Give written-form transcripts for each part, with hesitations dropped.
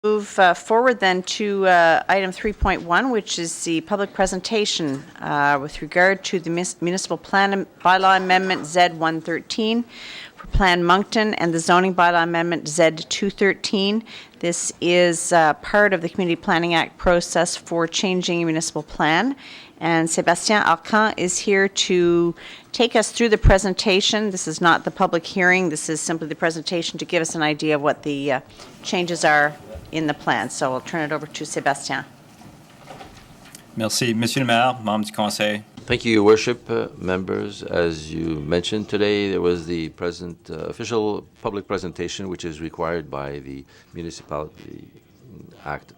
Move forward then to item 3.1, which is the public presentation with regard to the municipal plan and bylaw amendment Z113 for PlanMoncton and the zoning bylaw amendment Z213. This is part of the Community Planning Act process for changing a municipal plan. And Sebastien Arcand is here to take us through the presentation. This is not the public hearing. This is simply the presentation to give us an idea of what the changes are in the plan. So I'll turn it over to Sebastien. Merci. Monsieur le maire, membres du conseil. Thank you, Your Worship, members. As you mentioned today, there was the official public presentation, which is required by the Municipality Act.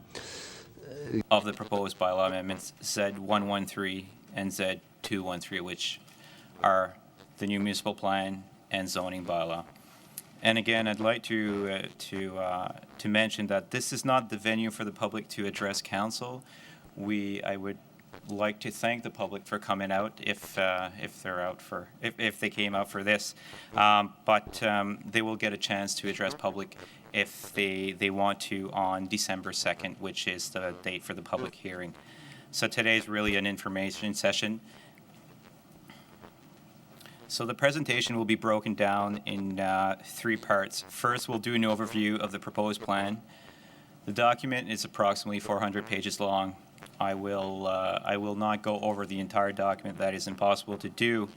Of the proposed bylaw amendments Z113 and Z213, which are the new municipal plan and zoning bylaw. And again, I'd like to mention that this is not the venue for the public to address council. I would like to thank the public for coming out if they came out for this, but they will get a chance to address public if they want to on December 2nd, which is the date for the public hearing. So today is really an information session. So the presentation will be broken down in 3 parts. First, we'll do an overview of the proposed plan. The document is approximately 400 pages long. I will not go over the entire document. That is impossible to do.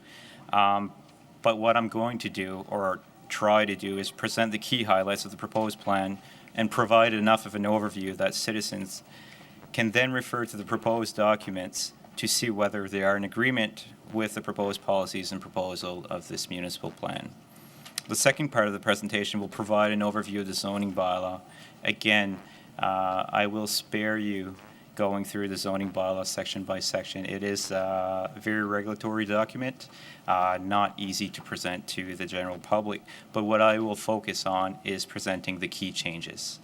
But what I'm going to do, or try to do, is present the key highlights of the proposed plan and provide enough of an overview that citizens can then refer to the proposed documents to see whether they are in agreement with the proposed policies and proposal of this municipal plan. The second part of the presentation will provide an overview of the zoning bylaw. Again, I will spare you going through the zoning bylaw section by section. It is a very regulatory document, not easy to present to the general public, but what I will focus on is presenting the key changes.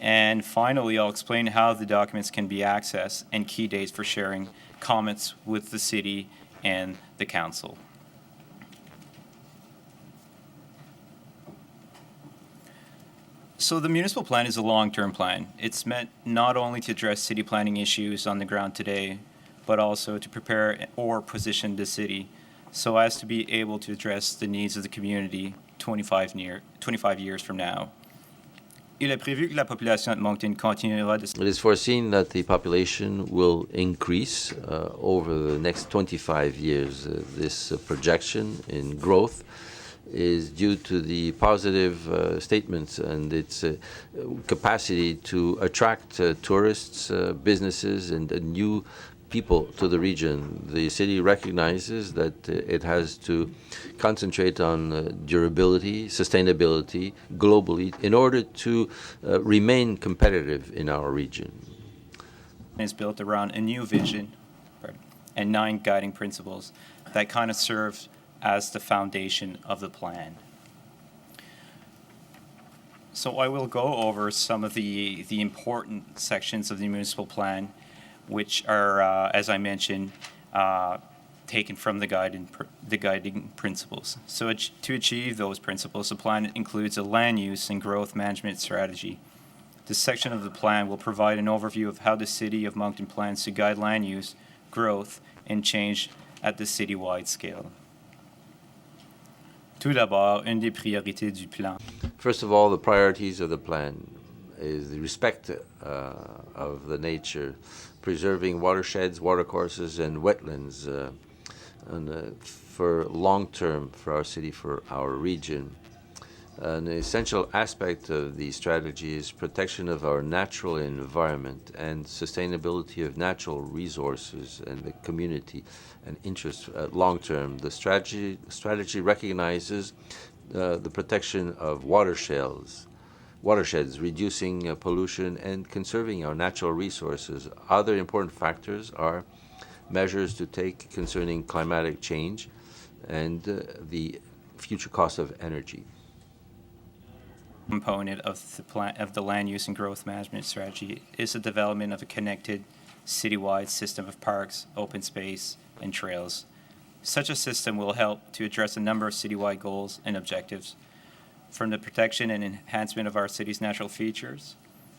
And finally, I'll explain how the documents can be accessed and key dates for sharing comments with the city and the council. So the municipal plan is a long-term plan. It's meant not only to address city planning issues on the ground today, but also to prepare or position the city so as to be able to address the needs of the community 25 years from now. Il est prévu que la population de Moncton continuera de... It is foreseen that the population will increase over the next 25 years. This projection in growth is due to the positive statements and its capacity to attract tourists, businesses, and new people to the region. The city recognizes that it has to concentrate on durability, sustainability globally in order to remain competitive in our region. It's built around a new vision and 9 guiding principles that kind of serve as the foundation of the plan. So I will go over some of the important sections of the municipal plan, which are, as I mentioned, taken from the guiding principles. So to achieve those principles, the plan includes a land use and growth management strategy. This section of the plan will provide an overview of how the City of Moncton plans to guide land use, growth, and change at the citywide scale. Tout d'abord, une des priorités du plan. First of all, the priorities of the plan is the respect of the nature, preserving watersheds, watercourses, and wetlands for long-term for our city, for our region. An essential aspect of the strategy is protection of our natural environment and sustainability of natural resources and the community and interest long-term. The strategy recognizes the protection of watersheds, reducing pollution and conserving our natural resources. Other important factors are measures to take concerning climatic change and the future cost of energy. Component of the land use and growth management strategy is the development of a connected citywide system of parks, open space, and trails. Such a system will help to address a number of citywide goals and objectives, from the protection and enhancement of our city's natural features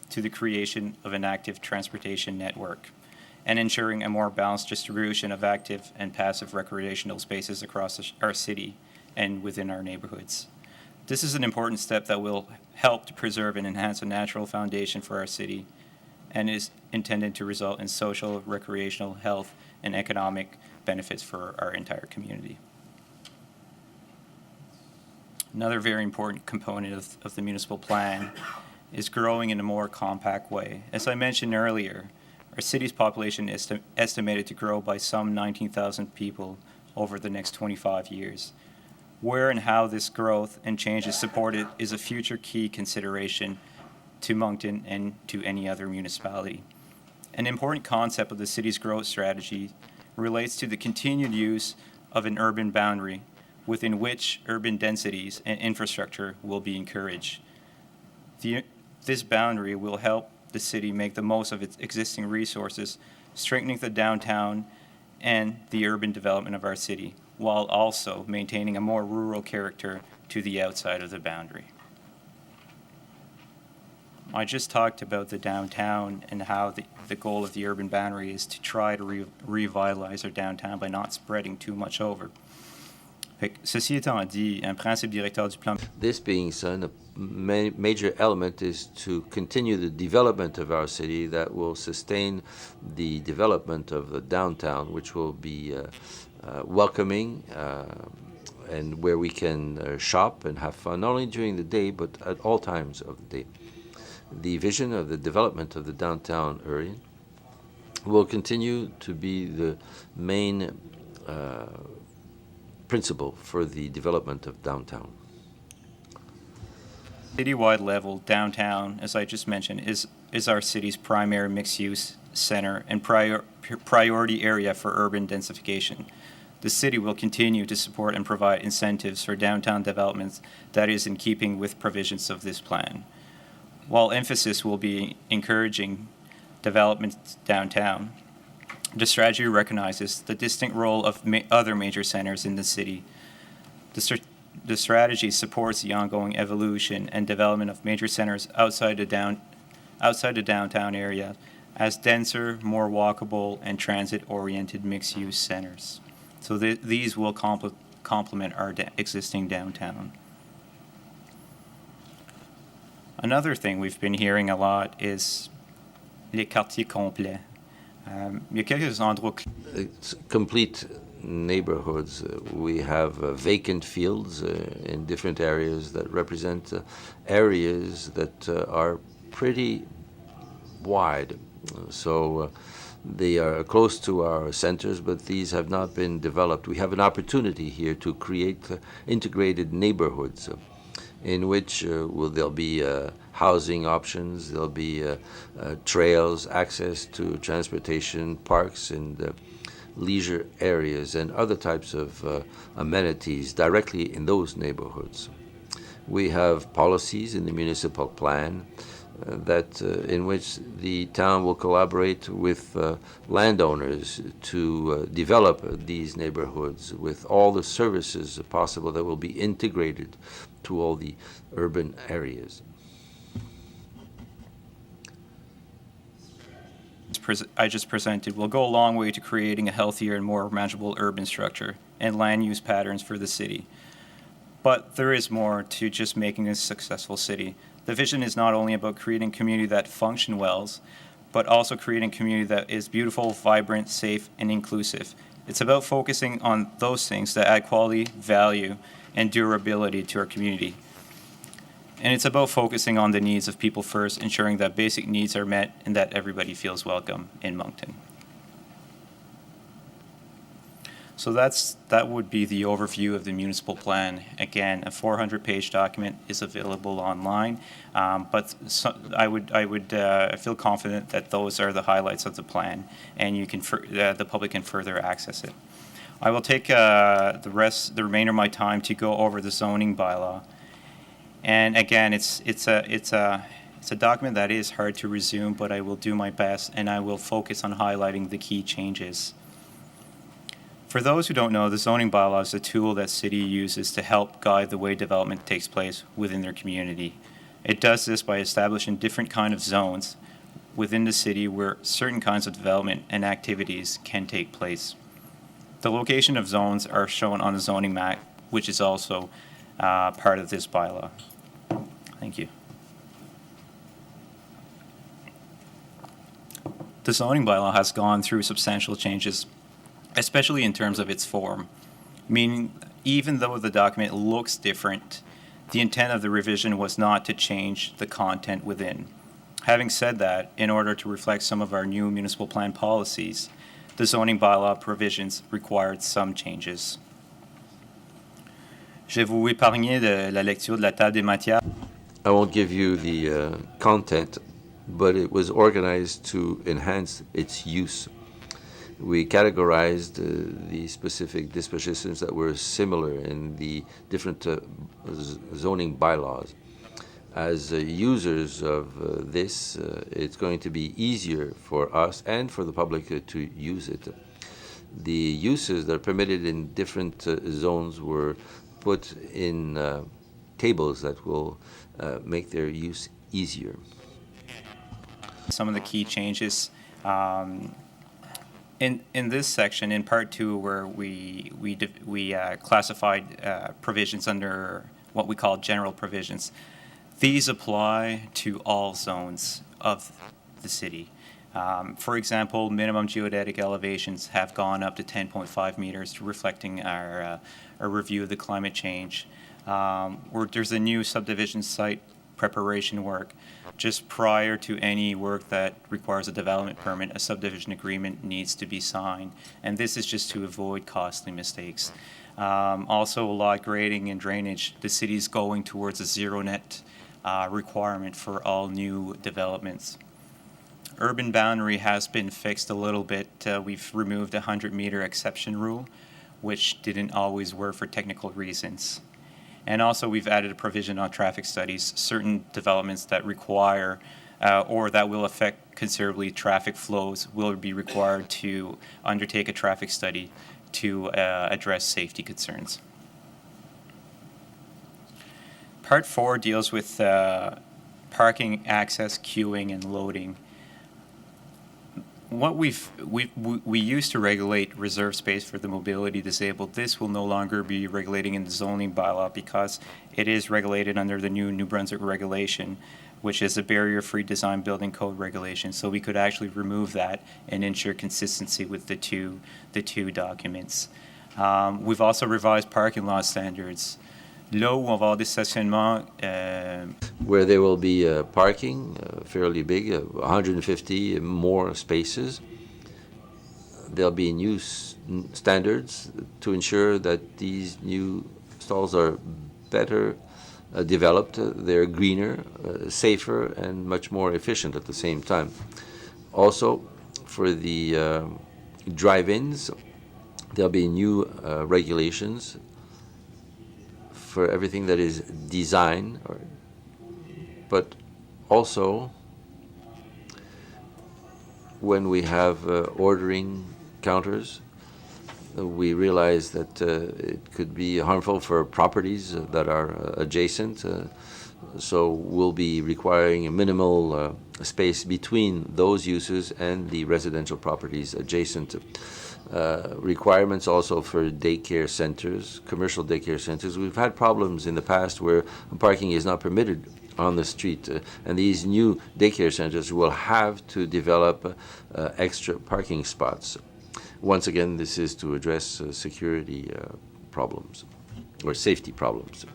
to the creation of an active transportation network and ensuring a more balanced distribution of active and passive recreational spaces across our city and within our neighborhoods. This is an important step that will help to preserve and enhance a natural foundation for our city and is intended to result in social, recreational, health, and economic benefits for our entire community. Another very important component of the municipal plan is growing in a more compact way. As I mentioned earlier, our city's population is estimated to grow by some 19,000 people over the next 25 years. Where and how this growth and change is supported is a future key consideration to Moncton and to any other municipality. An important concept of the city's growth strategy relates to the continued use of an urban boundary within which urban densities and infrastructure will be encouraged. This boundary will help the city make the most of its existing resources, strengthening the downtown and the urban development of our city, while also maintaining a more rural character to the outside of the boundary. I just talked about the downtown and how the goal of the urban boundary is to try to revitalize our downtown by not spreading too much over. Ceci étant dit, un principe directeur du plan. This being said, a major element is to continue the development of our city that will sustain the development of the downtown, which will be welcoming and where we can shop and have fun, not only during the day, but at all times of the day. The vision of the development of the downtown area will continue to be the main principle for the development of downtown. Citywide level, downtown, as I just mentioned, is our city's primary mixed-use center and priority area for urban densification. The city will continue to support and provide incentives for downtown developments that is in keeping with provisions of this plan. While emphasis will be encouraging development downtown, the strategy recognizes the distinct role of other major centers in the city. The strategy supports the ongoing evolution and development of major centers outside the downtown area as denser, more walkable, and transit-oriented mixed-use centers. So these will complement our existing downtown. Another thing we've been hearing a lot is les quartiers complets. Il y a quelques endroits. It's complete neighborhoods. We have vacant fields in different areas that represent areas that are pretty wide. So they are close to our centers, but these have not been developed. We have an opportunity here to create integrated neighborhoods in which there'll be housing options, there'll be trails, access to transportation, parks, and leisure areas, and other types of amenities directly in those neighborhoods. We have policies in the municipal plan that in which the town will collaborate with landowners to develop these neighborhoods with all the services possible that will be integrated to all the urban areas. I just presented will go a long way to creating a healthier and more manageable urban structure and land use patterns for the city. But there is more to just making a successful city. The vision is not only about creating a community that functions well, but also creating a community that is beautiful, vibrant, safe, and inclusive. It's about focusing on those things that add quality, value, and durability to our community. And it's about focusing on the needs of people first, ensuring that basic needs are met and that everybody feels welcome in Moncton. So that would be the overview of the municipal plan. Again, a 400-page document is available online, but I feel confident that those are the highlights of the plan, and the public can further access it. I will take the remainder of my time to go over the zoning bylaw. And again, it's a document that is hard to resume, but I will do my best, and I will focus on highlighting the key changes. For those who don't know, the zoning bylaw is a tool that city uses to help guide the way development takes place within their community. It does this by establishing different kind of zones within the city where certain kinds of development and activities can take place. The location of zones are shown on the zoning map, which is also part of this bylaw. Thank you. The zoning bylaw has gone through substantial changes, especially in terms of its form, meaning even though the document looks different, the intent of the revision was not to change the content within. Having said that, in order to reflect some of our new municipal plan policies, the zoning bylaw provisions required some changes. Je vais vous épargner de la lecture de la table des matières. I won't give you the content, but it was organized to enhance its use. We categorized the specific dispositions that were similar in the different zoning bylaws. As users of this, it's going to be easier for us and for the public to use it. The uses that are permitted in different zones were put in tables that will make their use easier. Some of the key changes in this section, in part 2, where we classified provisions under what we call general provisions. These apply to all zones of the city. For example, minimum geodetic elevations have gone up to 10.5 meters, reflecting our review of the climate change. There's a new subdivision site preparation work. Just prior to any work that requires a development permit, a subdivision agreement needs to be signed, and this is just to avoid costly mistakes. Also, lot grading and drainage. The city is going towards a zero net requirement for all new developments. Urban boundary has been fixed a little bit. We've removed a 100-meter exception rule, which didn't always work for technical reasons. And also we've added a provision on traffic studies. Certain developments that require or that will affect considerably traffic flows will be required to undertake a traffic study to address safety concerns. Part 4 deals with parking, access, queuing, and loading. What we used to regulate reserved space for the mobility disabled. This will no longer be regulating in the zoning bylaw because it is regulated under the new New Brunswick regulation, which is a barrier-free design building code regulation. So we could actually remove that and ensure consistency with the two documents. We've also revised parking lot standards. Là où on va avoir des stationnements, where there will be parking, fairly big, 150 more spaces. There'll be new standards to ensure that these new stalls are better developed, they're greener, safer, and much more efficient at the same time. Also, for the drive-ins, there'll be new regulations for everything that is design, but also when we have ordering counters, we realize that it could be harmful for properties that are adjacent, so we'll be requiring a minimal space between those uses and the residential properties adjacent. Requirements also for daycare centers, commercial daycare centers. We've had problems in the past where parking is not permitted on the street, and these new daycare centers will have to develop extra parking spots. Once again, this is to address security problems or safety problems.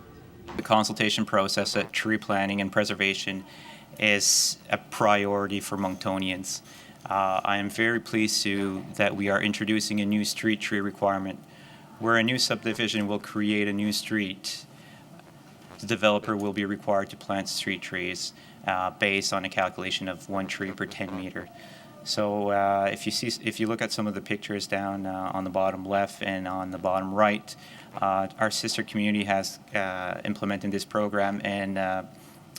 The consultation process at tree planting and preservation is a priority for Monctonians. I am very pleased that we are introducing a new street tree requirement. Where a new subdivision will create a new street, the developer will be required to plant street trees based on a calculation of 1 tree per 10 meter. So if you look at some of the pictures down on the bottom left and on the bottom right, our sister community has implemented this program, and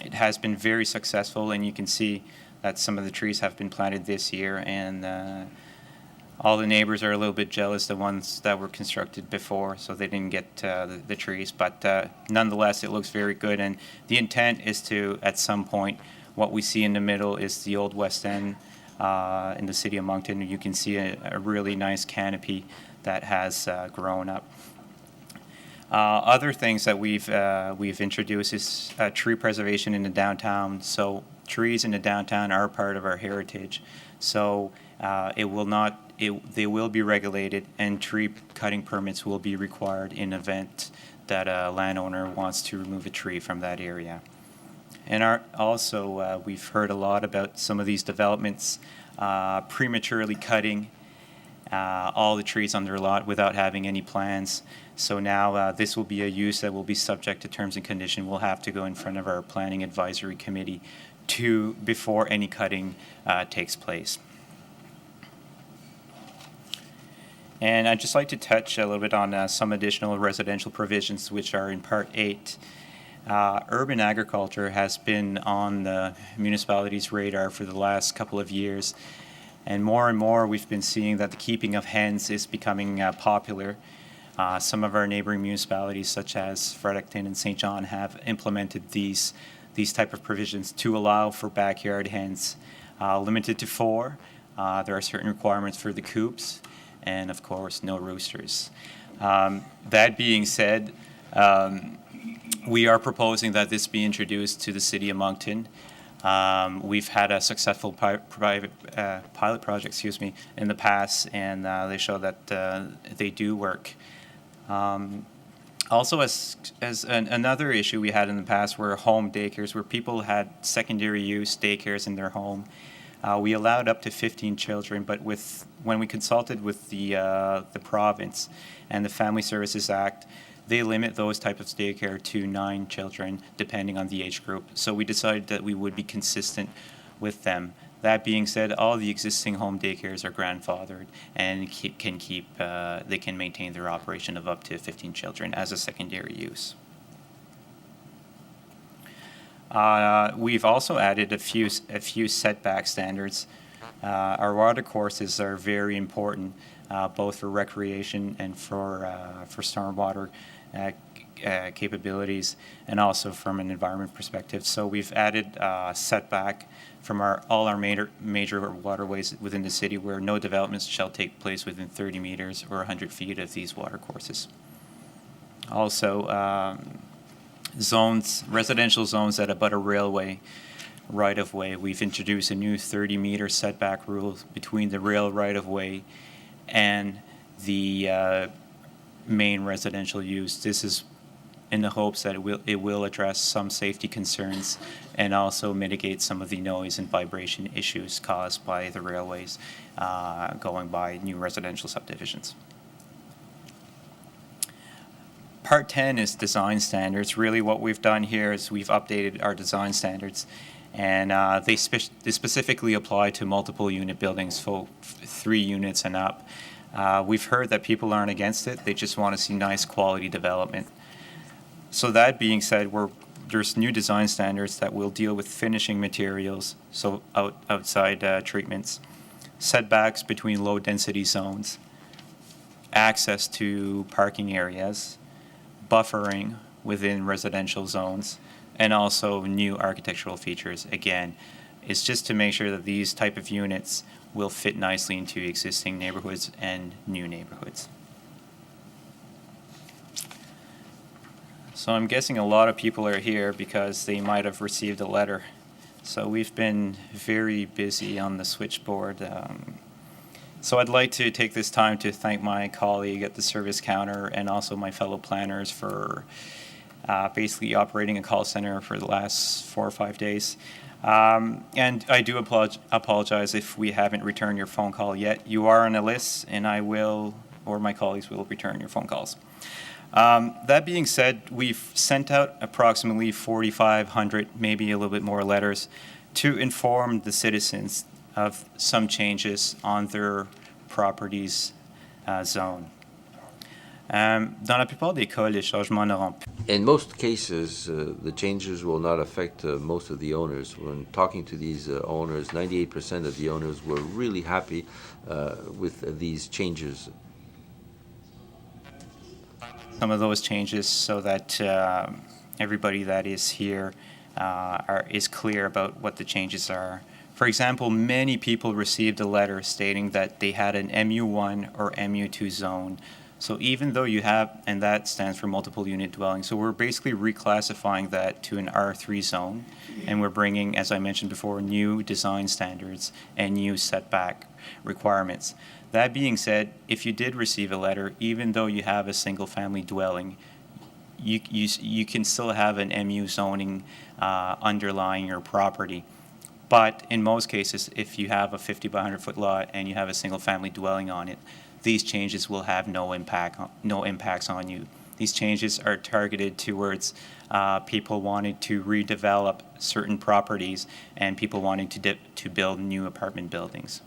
it has been very successful, and you can see that some of the trees have been planted this year, and All the neighbors are a little bit jealous, the ones that were constructed before, so they didn't get the trees. But nonetheless, it looks very good. And the intent is to, at some point, what we see in the middle is the old West End in the city of Moncton. You can see a really nice canopy that has grown up. Other things that we've introduced is tree preservation in the downtown. So trees in the downtown are part of our heritage. So they will be regulated, and tree cutting permits will be required in event that a landowner wants to remove a tree from that area. And also, we've heard a lot about some of these developments prematurely cutting all the trees on their lot without having any plans. So now this will be a use that will be subject to terms and conditions. We'll have to go in front of our planning advisory committee before any cutting takes place. And I'd just like to touch a little bit on some additional residential provisions which are in Part 8. Urban agriculture has been on the municipality's radar for the last couple of years. And more we've been seeing that the keeping of hens is becoming popular. Some of our neighboring municipalities, such as Fredericton and St. John, have implemented these type of provisions to allow for backyard hens, limited to 4. There are certain requirements for the coops, and of course, no roosters. That being said, we are proposing that this be introduced to the city of Moncton. We've had a successful pilot project, in the past, and they show that they do work. Also, as another issue we had in the past were home daycares, where people had secondary use daycares in their home. We allowed up to 15 children, but when we consulted with the province and the Family Services Act, they limit those type of daycare to 9 children, depending on the age group. So we decided that we would be consistent with them. That being said, all the existing home daycares are grandfathered and they can maintain their operation of up to 15 children as a secondary use. We've also added a few setback standards. Our water courses are very important, both for recreation and for stormwater capabilities, and also from an environment perspective. So we've added setback from all our major waterways within the city, where no developments shall take place within 30 meters or 100 feet of these water courses. Also, residential zones that abut a railway right-of-way. We've introduced a new 30-meter setback rule between the rail right-of-way and the main residential use. This is in the hopes that it will address some safety concerns and also mitigate some of the noise and vibration issues caused by the railways going by new residential subdivisions. Part 10 is design standards. Really what we've done here is we've updated our design standards, and they specifically apply to multiple unit buildings, so 3 units and up. We've heard that people aren't against it, they just want to see nice quality development. So that being said, there's new design standards that will deal with finishing materials, so outside treatments, setbacks between low density zones, access to parking areas, buffering within residential zones, and also new architectural features. Again, it's just to make sure that these type of units will fit nicely into existing neighborhoods and new neighborhoods. So I'm guessing a lot of people are here because they might have received a letter. So we've been very busy on the switchboard. So I'd like to take this time to thank my colleague at the service counter and also my fellow planners for basically operating a call center for the last 4 or 5 days. And I do apologize if we haven't returned your phone call yet. You are on a list, and I will, or my colleagues will, return your phone calls. That being said, we've sent out approximately 4,500, maybe a little bit more letters to inform the citizens of some changes on their property's zone. Dans la plupart des cas, les changements n'auront In most cases, the changes will not affect most of the owners. When talking to these owners, 98% of the owners were really happy with these changes. Some of those changes so that everybody that is here is clear about what the changes are. For example, many people received a letter stating that they had an MU1 or MU2 zone. So even though you have, and that stands for multiple unit dwelling, so we're basically reclassifying that to an R3 zone, and we're bringing, as I mentioned before, new design standards and new setback requirements. That being said, if you did receive a letter, even though you have a single family dwelling, you can still have an MU zoning underlying your property. But in most cases, if you have a 50 by 100 foot lot and you have a single family dwelling on it, these changes will have no impacts on you. These changes are targeted towards people wanting to redevelop certain properties and people wanting to build new apartment buildings.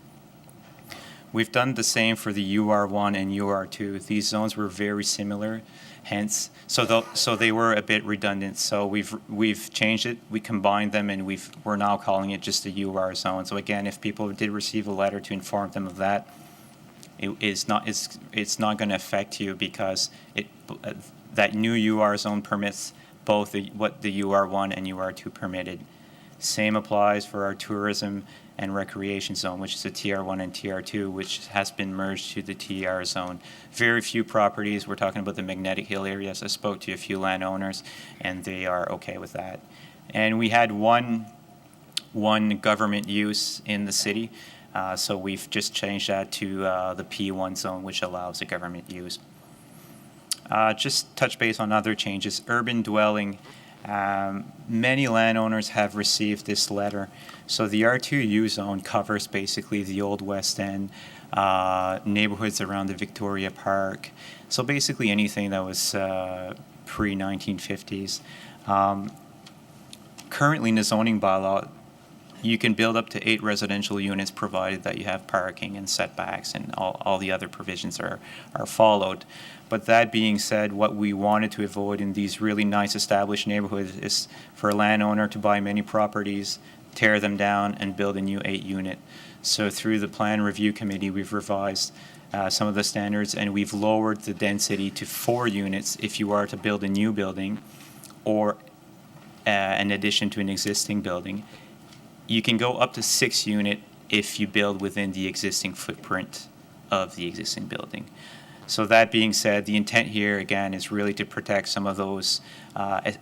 We've done the same for the UR1 and UR2. These zones were very similar, hence, so they were a bit redundant. So we've changed it, we combined them, and we're now calling it just a UR zone. So again, if people did receive a letter to inform them of that, it's not going to affect you because that new UR zone permits both what the UR1 and UR2 permitted. Same applies for our tourism and recreation zone, which is a TR1 and TR2, which has been merged to the TR zone. Very few properties, we're talking about the Magnetic Hill areas. I spoke to a few landowners, and they are okay with that. And we had one government use in the city, so we've just changed that to the P1 zone, which allows a government use. Just touch base on other changes. Urban dwelling. Many landowners have received this letter. So the R2U zone covers basically the Old West End, neighborhoods around the Victoria Park. So basically anything that was pre-1950s. Currently in the zoning bylaw, you can build up to 8 residential units provided that you have parking and setbacks and all the other provisions are followed. But that being said, what we wanted to avoid in these really nice established neighborhoods is for a landowner to buy many properties, tear them down, and build a new 8-unit. So through the Plan Review Committee, we've revised some of the standards, and we've lowered the density to 4 units if you are to build a new building or an addition to an existing building. You can go up to 6 unit if you build within the existing footprint of the existing building. So that being said, the intent here, again, is really to protect some of those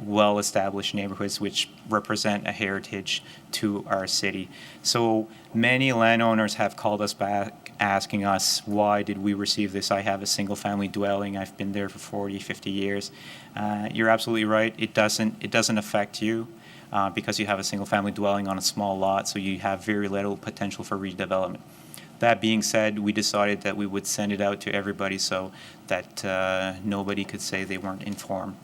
well-established neighborhoods which represent a heritage to our city. So many landowners have called us back asking us, why did we receive this? I have a single-family dwelling. I've been there for 40, 50 years. You're absolutely right. It doesn't affect you. Because you have a single-family dwelling on a small lot, so you have very little potential for redevelopment. That being said, we decided that we would send it out to everybody so that nobody could say they weren't informed.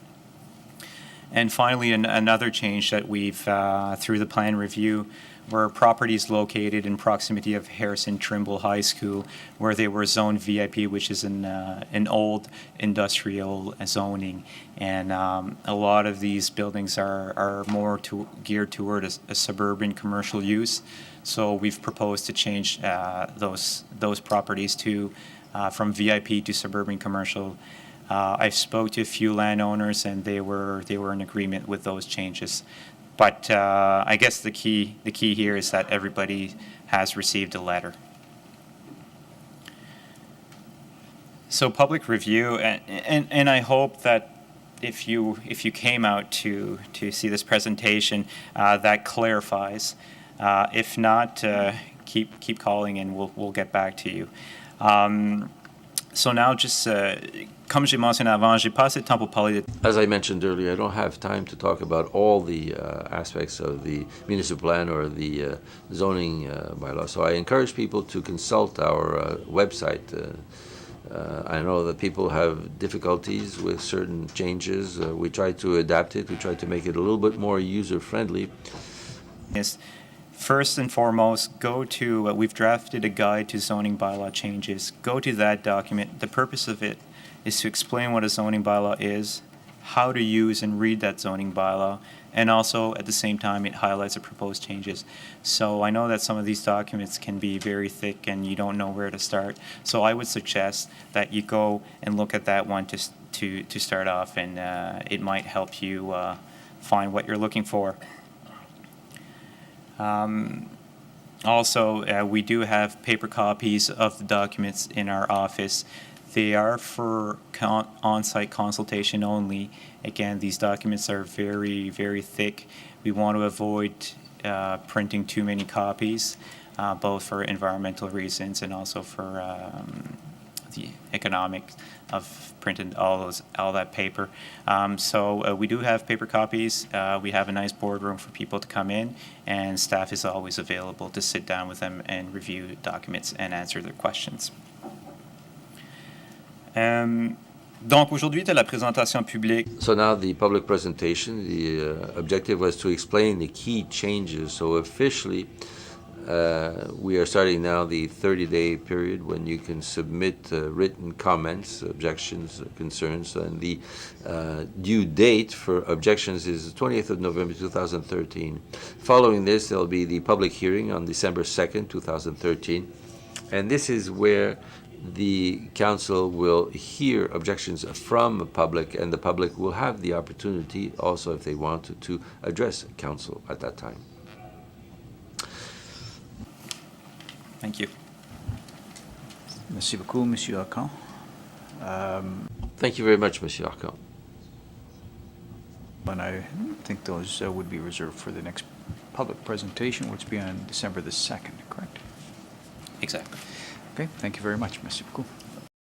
And finally, another change that we've, through the plan review, were properties located in proximity of Harrison Trimble High School, where they were zoned VIP, which is an old industrial zoning. And a lot of these buildings are more geared toward a suburban commercial use. So we've proposed to change those properties to from VIP to suburban commercial. I've spoke to a few landowners, and they were in agreement with those changes. But I guess the key here is that everybody has received a letter. So public review, and I hope that if you came out to see this presentation, that clarifies. If not, keep calling, and we'll get back to you. So now, just comme j'ai mentionné avant, j'ai pas assez de temps pour parler de. As I mentioned earlier, I don't have time to talk about all the aspects of the municipal plan or the zoning bylaw. So I encourage people to consult our website. I know that people have difficulties with certain changes. We try to adapt it. We try to make it a little bit more user-friendly. Yes. First and foremost, go to, we've drafted a guide to zoning bylaw changes. Go to that document. The purpose of it is to explain what a zoning bylaw is how to use and read that zoning bylaw, and also at the same time it highlights the proposed changes. So I know that some of these documents can be very thick and you don't know where to start. So I would suggest that you go and look at that one to start off, and it might help you find what you're looking for. Also, we do have paper copies of the documents in our office. They are for on-site consultation only. Again, these documents are very, very thick. We want to avoid printing too many copies, both for environmental reasons and also for the economics of printing all that paper. So we do have paper copies. We have a nice boardroom for people to come in, and staff is always available to sit down with them and review documents and answer their questions. Donc aujourd'hui, tu as la présentation publique. So now the public presentation, the objective was to explain the key changes. So officially, we are starting now the 30-day period when you can submit written comments, objections, concerns, and the due date for objections is the 20th of November 2013. Following this, there will be the public hearing on December 2nd, 2013, and this is where the council will hear objections from the public, and the public will have the opportunity also, if they want to address council at that time. Thank you. Merci beaucoup, Monsieur Arcand. Thank you very much, Monsieur Arcand. And I think those would be reserved for the next public presentation, which will be on December the 2nd, correct? Exactly. Okay, thank you very much. Merci beaucoup.